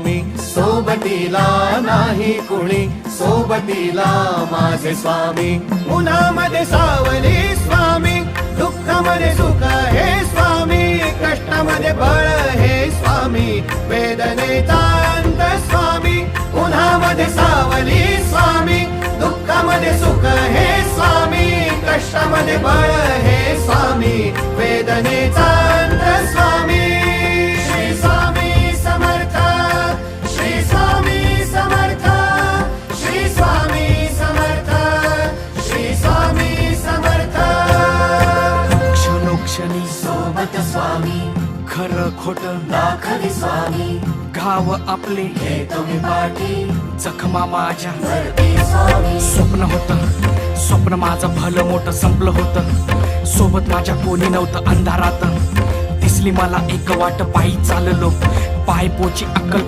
मी सोबतीला नाही कुणी, सोबतीला माझे स्वामी. उन्हामध्ये सावली स्वामी, दुःखामध्ये सुख हे स्वामी, कष्टामध्ये बळ हे स्वामी, वेदनेचा अंत स्वामी. उन्हामध्ये सावली स्वामी, दुःखामध्ये सुख हे स्वामी, कष्टामध्ये बळ हे स्वामी, वेदनेचा अंत स्वामी. श्री स्वामी समर्थ, श्री स्वामी समर्थ, श्री स्वामी समर्थ, श्री स्वामी समर्थ. क्षणोक्षणी सोबत स्वामी, खरं खोट दाखवी स्वामी, घाव आपले घेतो मी पाठी, जखमा माझ्या भरती स्वामी. स्वप्न होतं, स्वप्न माझं भलं मोठं संपलं होतं. सोबत माझ्या कोणी नव्हतं अंधारात. दिसली मला एक वाट, पायी चाललो, पाय पोची अक्कल